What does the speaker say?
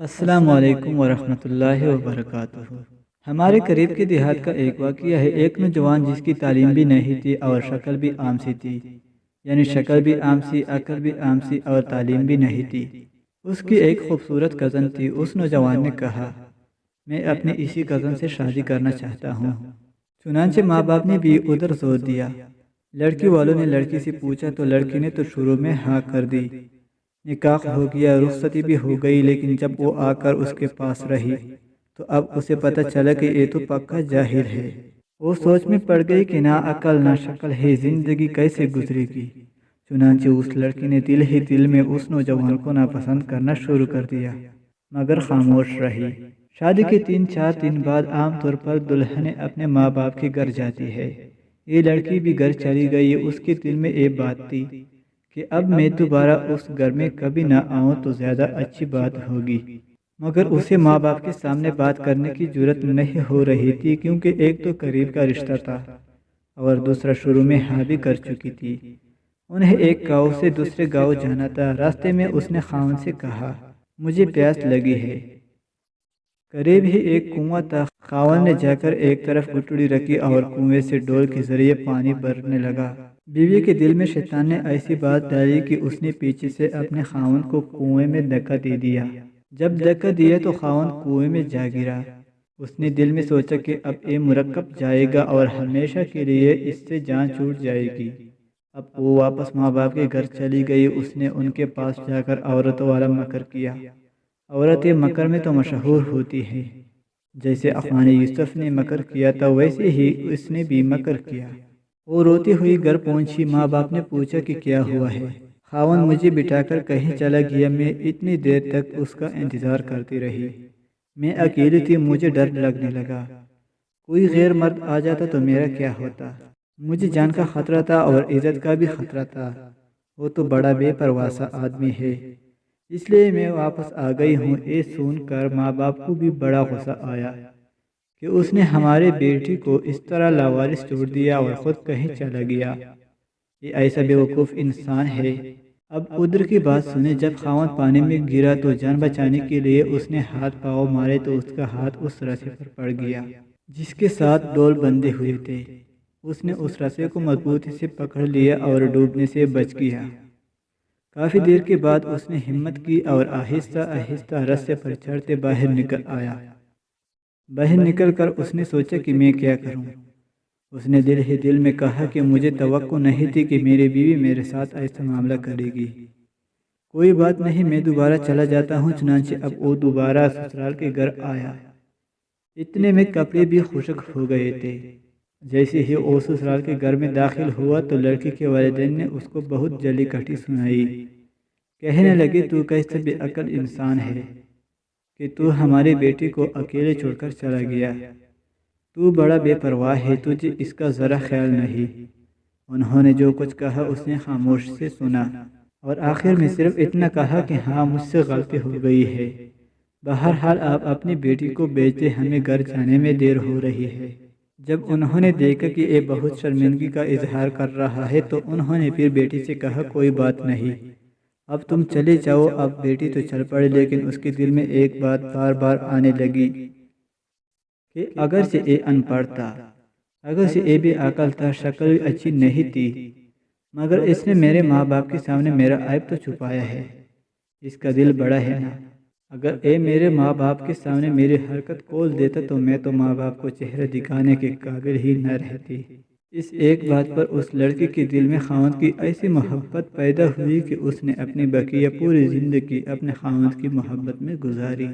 السلام علیکم ورحمۃ اللہ وبرکاتہ۔ ہمارے قریب کے دیہات کا ایک واقعہ ہے۔ ایک نوجوان جس کی تعلیم بھی نہیں تھی اور شکل بھی عام سی تھی، یعنی شکل بھی عام سی، عقل بھی عام سی اور تعلیم بھی نہیں تھی۔ اس کی ایک خوبصورت کزن تھی۔ اس نوجوان نے کہا، میں اپنی اسی کزن سے شادی کرنا چاہتا ہوں۔ چنانچہ ماں باپ نے بھی ادھر زور دیا۔ لڑکی والوں نے لڑکی سے پوچھا تو لڑکی نے تو شروع میں ہاں کر دی۔ نکاح ہو گیا، رخصتی بھی ہو گئی، لیکن جب وہ آ کر اس کے پاس رہی تو اب اسے پتہ چلا کہ یہ تو پکا جاہل ہے۔ وہ سوچ میں پڑ گئی کہ نہ عقل نہ شکل ہے، زندگی کیسے گزرے گی۔ چنانچہ اس لڑکی نے دل ہی دل میں اس نوجوان کو ناپسند کرنا شروع کر دیا، مگر خاموش رہی۔ شادی کے 3-4 دن بعد عام طور پر دلہن اپنے ماں باپ کے گھر جاتی ہے۔ یہ لڑکی بھی گھر چلی گئی۔ اس کے دل میں یہ بات تھی کہ اب میں دوبارہ اس گھر میں کبھی نہ آؤں تو زیادہ اچھی بات ہوگی، مگر اسے ماں باپ کے سامنے بات کرنے کی جرت نہیں ہو رہی تھی، کیونکہ ایک تو قریب کا رشتہ تھا اور دوسرا شروع میں ہاں بھی کر چکی تھی۔ انہیں ایک گاؤں سے دوسرے گاؤں جانا تھا۔ راستے میں اس نے خاوند سے کہا، مجھے پیاس لگی ہے۔ قریب ہی ایک کنواں تھا۔ خاوند نے جا کر ایک طرف گٹڑی رکھی اور کنویں سے ڈول کے ذریعے پانی بھرنے لگا۔ بیوی کے دل میں شیطان نے ایسی بات ڈالی کہ اس نے پیچھے سے اپنے خاوند کو کنویں میں دھکا دے دیا۔ جب دھکا دیا تو خاوند کنویں میں جا گرا۔ اس نے دل میں سوچا کہ اب یہ مرکب جائے گا اور ہمیشہ کے لیے اس سے جان چھوٹ جائے گی۔ اب وہ واپس ماں باپ کے گھر چلی گئی۔ اس نے ان کے پاس جا کر عورتوں والا مکر کیا۔ عورتیں مکر میں تو مشہور ہوتی ہیں، جیسے افغان یوسف نے مکر کیا تھا ویسے ہی اس نے بھی مکر کیا۔ وہ روتی ہوئی گھر پہنچی۔ ماں باپ نے پوچھا کہ کیا ہوا ہے۔ خاوند مجھے بٹھا کر کہیں چلا گیا۔ میں اتنی دیر تک اس کا انتظار کرتی رہی۔ میں اکیلی تھی، مجھے ڈر لگنے لگا۔ کوئی غیر مرد آ جاتا تو میرا کیا ہوتا۔ مجھے جان کا خطرہ تھا اور عزت کا بھی خطرہ تھا۔ وہ تو بڑا بے پرواہ سا آدمی ہے، اس لیے میں واپس آ گئی ہوں۔ یہ سن کر ماں باپ کو بھی بڑا غصہ آیا کہ اس نے ہمارے بیٹی کو اس طرح لاوارث چھوڑ دیا اور خود کہیں چلا گیا۔ یہ ایسا بیوقوف انسان ہے۔ اب ادھر کی بات سنیں۔ جب خاوند پانی میں گرا تو جان بچانے کے لیے اس نے ہاتھ پاؤں مارے تو اس کا ہاتھ اس رسے پر پڑ گیا جس کے ساتھ ڈول بندھے ہوئے تھے۔ اس نے اس رسے کو مضبوطی سے پکڑ لیا اور ڈوبنے سے بچ گیا۔ کافی دیر کے بعد اس نے ہمت کی اور آہستہ آہستہ رسے پر چڑھتے باہر نکل آیا۔ باہر نکل کر اس نے سوچا کہ میں کیا کروں۔ اس نے دل ہی دل میں کہا کہ مجھے توقع نہیں تھی کہ میری بیوی میرے ساتھ ایسا معاملہ کرے گی۔ کوئی بات نہیں، میں دوبارہ چلا جاتا ہوں۔ چنانچہ اب وہ دوبارہ سسرال کے گھر آیا۔ اتنے میں کپڑے بھی خشک ہو گئے تھے۔ جیسے ہی وہ سسرال کے گھر میں داخل ہوا تو لڑکی کے والدین نے اس کو بہت جلی کٹی سنائی۔ کہنے لگے، تو کیسا بے عقل انسان ہے کہ تو ہماری بیٹی کو اکیلے چھوڑ کر چلا گیا۔ تو بڑا بے پرواہ ہے، تجھے اس کا ذرا خیال نہیں۔ انہوں نے جو کچھ کہا اس نے خاموش سے سنا اور آخر میں صرف اتنا کہا کہ ہاں، مجھ سے غلطی ہو گئی ہے۔ بہرحال آپ اپنی بیٹی کو بھیج دیں، ہمیں گھر جانے میں دیر ہو رہی ہے۔ جب انہوں نے دیکھا کہ یہ بہت شرمندگی کا اظہار کر رہا ہے تو انہوں نے پھر بیٹی سے کہا، کوئی بات نہیں، اب تم چلے جاؤ۔ اب بیٹی تو چل پڑی، لیکن اس کے دل میں ایک بات بار بار آنے لگی کہ اگرچہ یہ ان پڑھ تھا، اگرچہ یہ بے عقل تھا، شکل بھی اچھی نہیں تھی، مگر اس نے میرے ماں باپ کے سامنے میرا عیب تو چھپایا ہے۔ اس کا دل بڑا ہے نا۔ اگر یہ میرے ماں باپ کے سامنے میری حرکت کھول دیتا تو میں تو ماں باپ کو چہرہ دکھانے کے قابل ہی نہ رہتی۔ اس ایک بات پر اس لڑکی کے دل میں خاوند کی ایسی محبت پیدا ہوئی کہ اس نے اپنی بقیہ پوری زندگی اپنے خاوند کی محبت میں گزاری۔